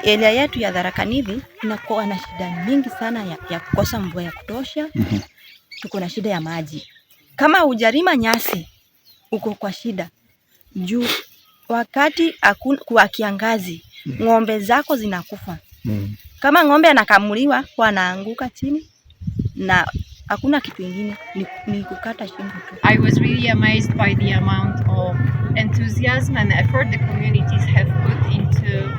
area yetu ya Tharaka-Nithi inakuwa na shida mingi sana ya kukosa mvua ya kutosha. Tuko na shida ya maji. Kama hujarima nyasi uko kwa shida. Juu wakati kwa kiangazi ng'ombe zako zinakufa. Kama ng'ombe anakamuliwa wanaanguka chini na hakuna kitu kingine ni kukata shingo tu. I was really amazed by the amount of enthusiasm and effort the communities have put into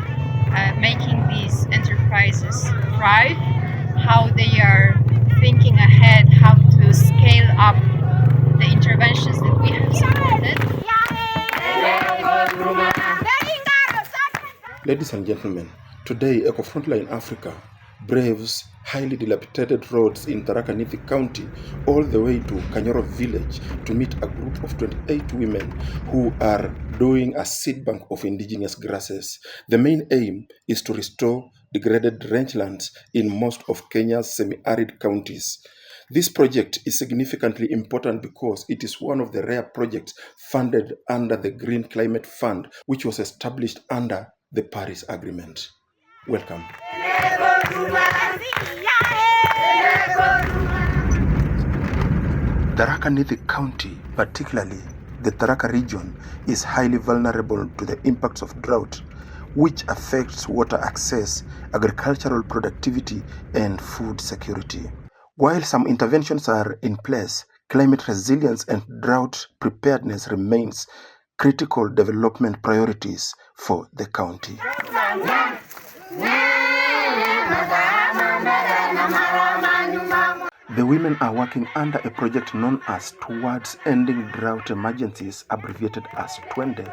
making these enterprises thrive, how they are thinking ahead, how to scale up the interventions that we have supported. Ladies and gentlemen, today Eco Frontline Africa braves highly dilapidated roads in Tarakani-Nithi County all the way to Kanyoro village to meet a group of 28 women who are doing a seed bank of indigenous grasses. The main aim is to restore degraded rangelands in most of Kenya's semi-arid counties. This project is significantly important because it is one of the rare projects funded under the Green Climate Fund, which was established under the Paris Agreement. Welcome. Tharaka-Nithi County, particularly the Tharaka region, is highly vulnerable to the impacts of drought, which affects water access, agricultural productivity, and food security. While some interventions are in place, climate resilience and drought preparedness remains critical development priorities for the county. The women are working under a project known as Towards Ending Drought Emergencies, abbreviated as TWENDE,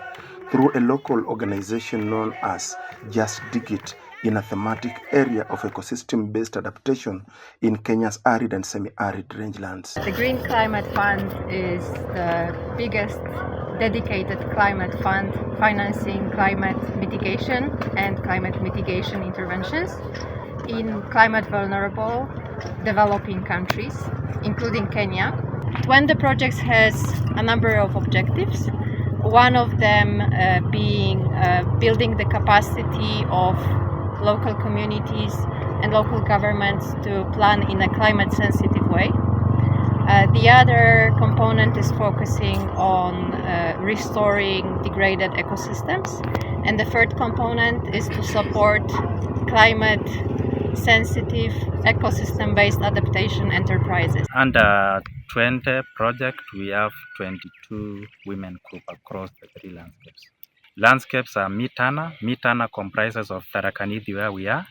through a local organization known as JustDigIt in a thematic area of ecosystem-based adaptation in Kenya's arid and semi-arid rangelands. The Green Climate Fund is the biggest dedicated climate fund financing climate mitigation and climate mitigation interventions in climate vulnerable developing countries, including Kenya. TWENDE project has a number of objectives. One of them being building the capacity of local communities and local governments to plan in a climate sensitive way. The other component is focusing on restoring degraded ecosystems. And the third component is to support climate sensitive ecosystem-based adaptation enterprises. Under TWENDE project, we have 22 women group across the three landscapes. Landscapes are Mitana. Mitana comprises of Tarakani-Nithi where we are,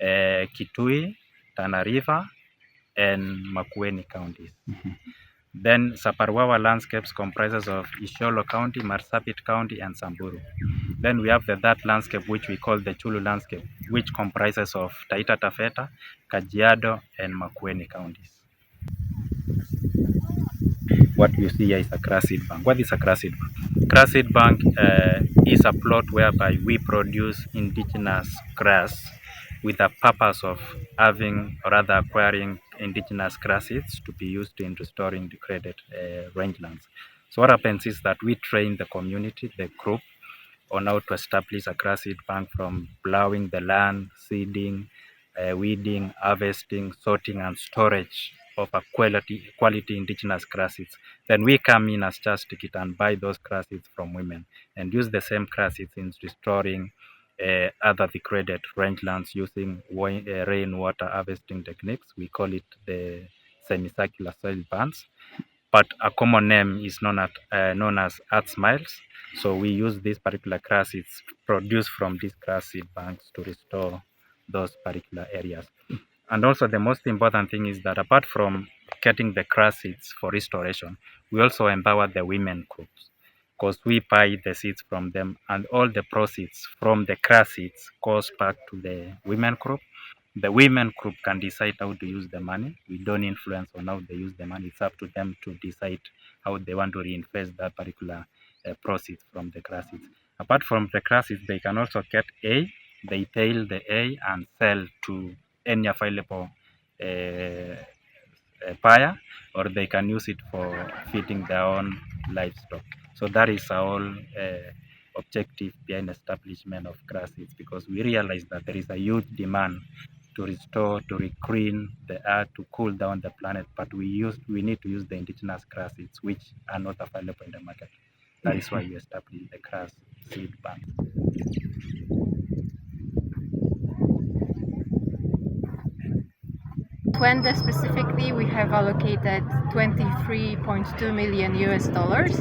Kitui, Tana River, and Makueni counties. Then Saparwawa landscapes comprises of Isiolo County, Marsabit County, and Samburu. Then we have the third landscape, which we call the Chulu landscape, which comprises of Taita Taveta, Kajiado, and Makueni counties. What you see here is a grass seed bank. What is a grass seed bank? Grass seed bank is a plot whereby we produce indigenous grass with the purpose of having or rather acquiring indigenous grass seeds to be used in restoring degraded rangelands. So what happens is that we train the community, the group, on how to establish a grass seed bank, from plowing the land, seeding, weeding, harvesting, sorting, and storage of a quality indigenous grass seeds. Then we come in as JustDigIt and buy those grass seeds from women and use the same grass seeds in restoring other degraded rangelands using rainwater harvesting techniques. We call it the semicircular soil bands, but a common name is known as earth smiles. So we use these particular grass seeds produced from these grass seed banks to restore those particular areas. And also the most important thing is that apart from getting the grass seeds for restoration, we also empower the women groups, because we buy the seeds from them and all the proceeds from the grass seeds goes back to the women group. The women group can decide how to use the money. We don't influence on how they use the money. It's up to them to decide how they want to reinvest that particular proceeds from the grass seeds. Apart from the grass seeds, they can also get A. They bale the A and sell to any available buyer, or they can use it for feeding their own livestock. So that is our objective behind establishment of grass seeds, because we realize that there is a huge demand to restore, to regreen the earth, to cool down the planet, but we need to use the indigenous grass seeds which are not available in the market. That is why we established the grass seed bank. Twende specifically, we have allocated 23.2 million US dollars,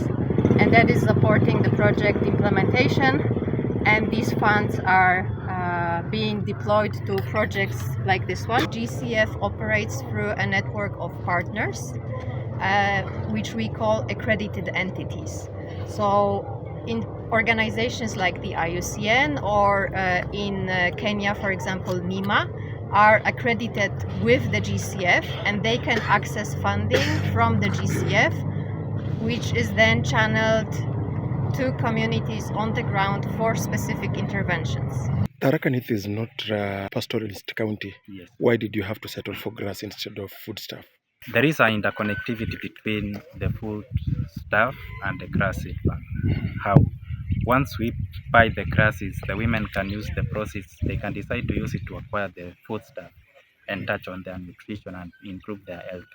and that is supporting the project implementation. And these funds are being deployed to projects like this one. GCF operates through a network of partners, which we call accredited entities. So in organizations like the IUCN or in Kenya, for example, NIMA, are accredited with the GCF, and they can access funding from the GCF, which is then channeled to communities on the ground for specific interventions. Tharaka-Nithi is not a pastoralist county. Yes. Why did you have to settle for grass instead of foodstuff? There is an interconnectivity between the food stuff and the grass seed bank. How? Once we buy the grasses, the women can use the process. They can decide to use it to acquire the food stuff and touch on their nutrition and improve their health.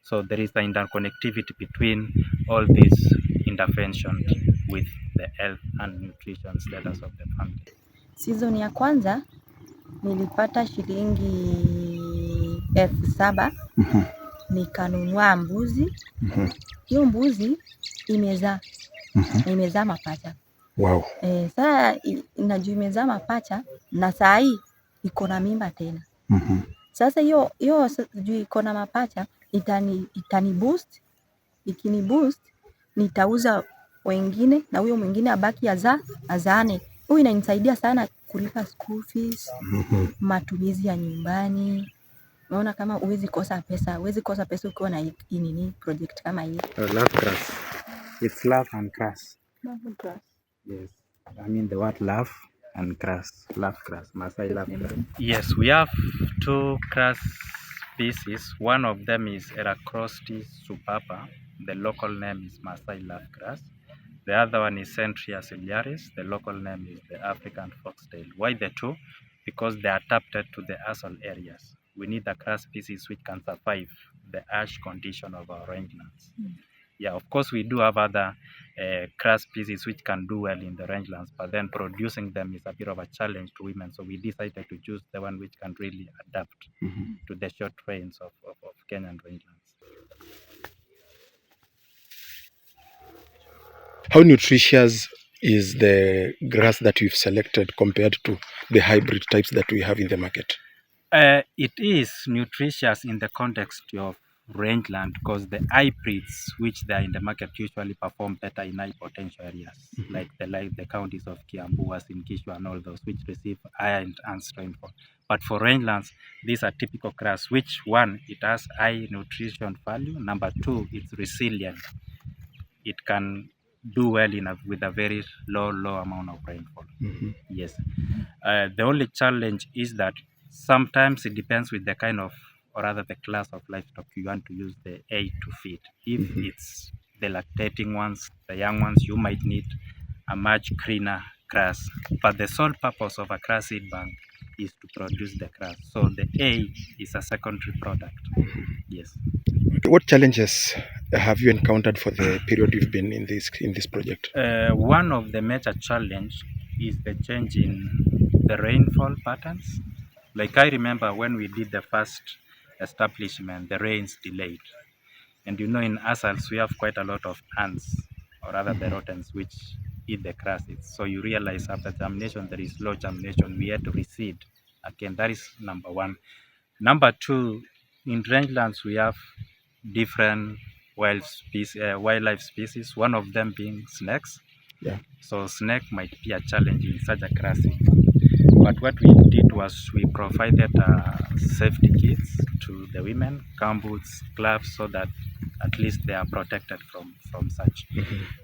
So there is an interconnectivity between all these interventions with the health and nutrition status of the family. Season ya kwanza nilipata shilingi 7,000. Nikanunua mbuzi. Hiyo mbuzi imezaa mapacha. Wow. Saa inajua imezaa mapacha na saa hii iko na mimba tena. Sasa hiyo juu iko na mapacha itani boost. Ikini boost nitauza wengine na huyo mwingine abaki azaane. Huyo inanisaidia sana kulipa school fees, matumizi ya nyumbani. Unaona kama huwezi kosa pesa ukiwa na nini project kama hii. Love grass. It's love and grass. Love grass. Yes. I mean the word love and grass. Love grass. Masai love grass. Yes, we have 2 grass species. One of them is Tharaka-Nithi subapa. The local name is Masai love grass. The other one is Centria ciliaris. The local name is the African foxtail. Why the 2? Because they are adapted to the arsal areas. We need a grass species which can survive the harsh condition of our rangelands. Yeah, of course we do have other grass species which can do well in the rangelands, but then producing them is a bit of a challenge to women. So we decided to choose the one which can really adapt to the short rains of Kenyan rangelands. How nutritious is the grass that you've selected compared to the hybrid types that we have in the market? It is nutritious in the context of rangeland, because the hybrids which they are in the market usually perform better in high potential areas, like the counties of Kiambu, Uasin Gishu and all those which receive higher and rainfall. But for rangelands, these are typical grass, which one, it has high nutrition value. Number 2, it's resilient. It can do well with a very low amount of rainfall. Yes. The only challenge is that sometimes it depends with the kind of, or rather the class of livestock you want to use the hay to feed. If it's the lactating ones, the young ones, you might need a much greener grass. But the sole purpose of a grass seed bank is to produce the grass. So the hay is a secondary product. Yes. What challenges have you encountered for the period you've been in this project? One of the major challenge is the change in the rainfall patterns. Like I remember when we did the first establishment, the rains delayed. And you know, in arsals we have quite a lot of ants, or rather the rodents, which eat the grasses. So you realize after germination there is low germination. We had to reseed again. That is number 1. Number 2, in rangelands we have different wildlife species, one of them being snakes. Yeah. So snake might be a challenge in such a grassy. But what we did was we provided safety kits to the women, gumboots, gloves, so that at least they are protected from such.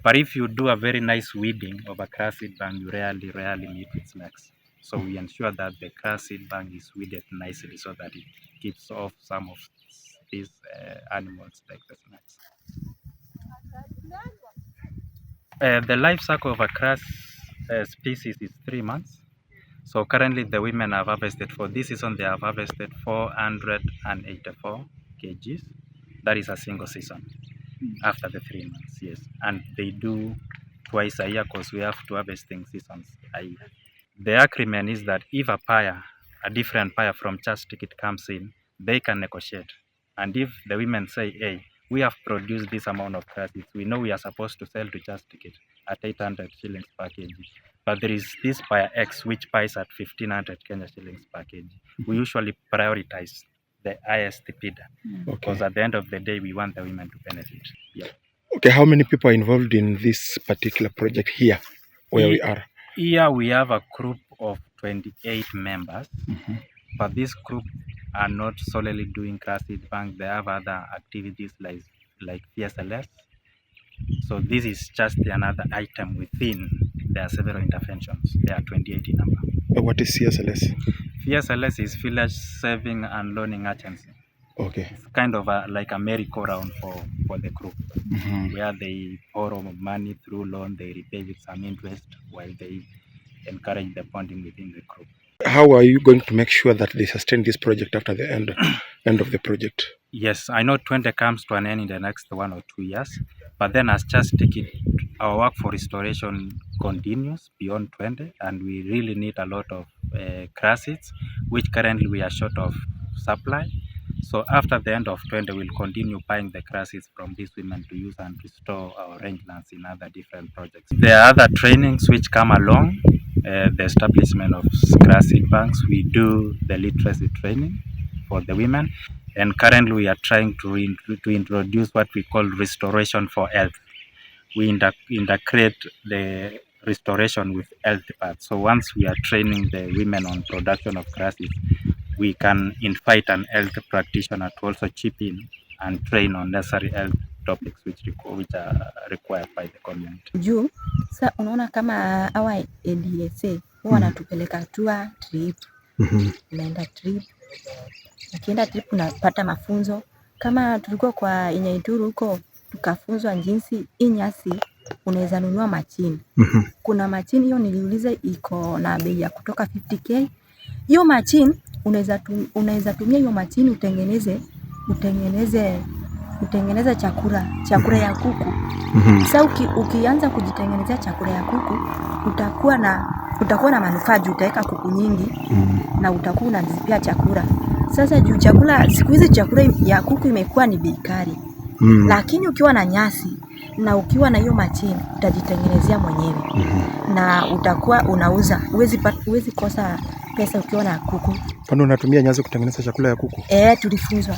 But if you do a very nice weeding of a grass seed bank, you rarely meet with snakes. So we ensure that the grass seed bank is weeded nicely so that it keeps off some of these animals like the snakes. The life cycle of a grass species is 3 months. So currently the women have harvested, for this season they have harvested 484 kgs. That is a single season after the 3 months, yes. And they do twice a year because we have two harvesting seasons a year. The agreement is that if a different buyer from JustDigIt comes in, they can negotiate. And if the women say, hey, we have produced this amount of grasses, we know we are supposed to sell to JustDigIt at 800 shillings per kg. But there is this buyer X which buys at 1500 Kenya shillings per kg. We usually prioritize the highest bidder because at the end of the day, we want the women to benefit. Yeah. Okay, how many people are involved in this particular project here where we are? Here we have a group of 28 members, but this group are not solely doing grass seed bank. They have other activities like PSLS. So this is just another item within. There are several interventions. There are 28 in number. What is CSLS? PSLS is Village Saving and Loaning Agency. Okay. It's kind of like a merry-go-round for the group, where they borrow money through loan, they repay with some interest while they encourage the bonding within the group. How are you going to make sure that they sustain this project after the end of the project? Yes, I know 20 comes to an end in the next 1 or 2 years, but then as JustDigIt, our work for restoration continues beyond 20, and we really need a lot of grass seeds, which currently we are short of supply. So after the end of 20, we'll continue buying the grass seeds from these women to use and restore our rangelands in other different projects. There are other trainings which come along, the establishment of grass seed banks. We do the literacy training for the women, and currently we are trying to introduce what we call restoration for health. We integrate the restoration with health part. So once we are training the women on production of grasses, we can invite an health practitioner to also chip in and train on necessary health topics which are required by the community. Juu sa unaona kama awa ADSA huwa wanatupeleka tour trip, unaenda trip, ukienda trip unapata mafunzo. Kama tulikuwa kwa Inyaituru huko, tukafunzwa jinsi hii nyasi unaweza nunua machini. Kuna machini hiyo niliuliza iko na bei ya kutoka 50k. Hiyo machini unaweza tumia hiyo machini utengeneze chakula ya kuku. Sasa ukianza kujitengenezea chakula ya kuku, utakuwa na manufaa juu utaweka kuku nyingi na utakuwa unazipia chakula. Sasa juu chakula siku hizi chakula ya kuku imekuwa ni bei kali. Lakini ukiwa na nyasi na ukiwa na hiyo machini utajitengenezea mwenyewe. Na utakuwa unauza. Huwezi kosa pesa ukiwa na kuku. Kwani unatumia nyasi kutengeneza chakula ya kuku? Tulifunzwa.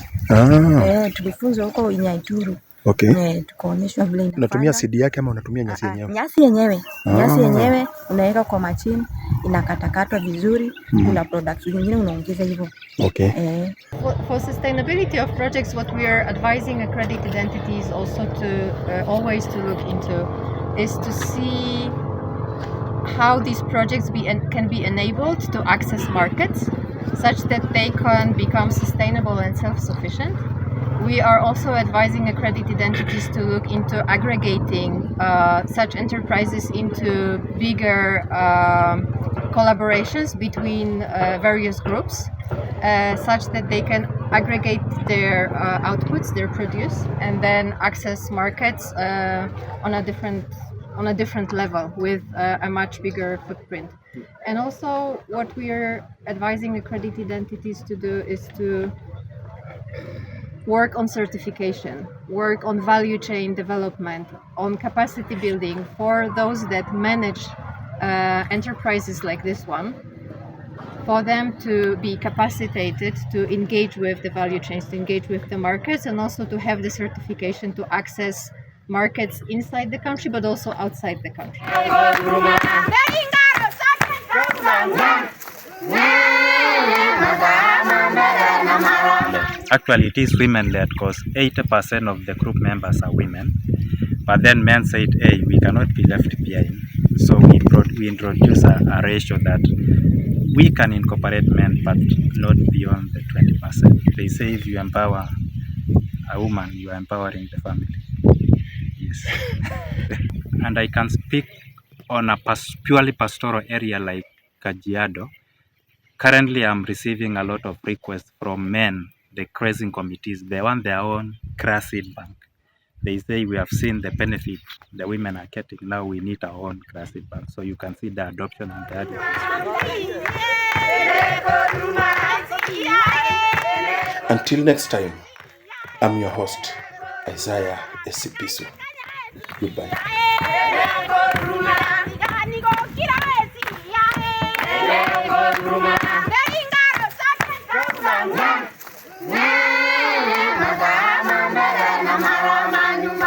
Tulifunzwa huko Inyaituru. Okay. Tukaonyeshwa vile inafanya. Unatumia seed yake ama unatumia nyasi yenyewe? Nyasi yenyewe. Nyasi yenyewe unaweka kwa machine, inakatakatwa vizuri, kuna products zingine unaongeza hivyo. Okay. For sustainability of projects, what we are advising accredited entities also to always to look into is to see how these projects can be enabled to access markets such that they can become sustainable and self-sufficient. We are also advising accredited entities to look into aggregating such enterprises into bigger collaborations between various groups, such that they can aggregate their outputs, their produce, and then access markets on a different level with a much bigger footprint. And also what we are advising accredited entities to do is to work on certification, work on value chain development, on capacity building for those that manage enterprises like this one, for them to be capacitated to engage with the value chains, to engage with the markets, and also to have the certification to access markets inside the country but also outside the country. Actually, it is women-led because 80% of the group members are women. But then men said, hey, we cannot be left behind. So we introduce a ratio that we can incorporate men, but not beyond the 20%. They say if you empower a woman, you are empowering the family. Yes. And I can speak on a purely pastoral area like Kajiado, currently I'm receiving a lot of requests from men, the grazing committees. They want their own grass seed bank. They say, we have seen the benefit the women are getting, now we need our own grass seed bank. So you can see the adoption and the advocacy. Until next time, I'm your host, Isaiah Esipisu. Goodbye.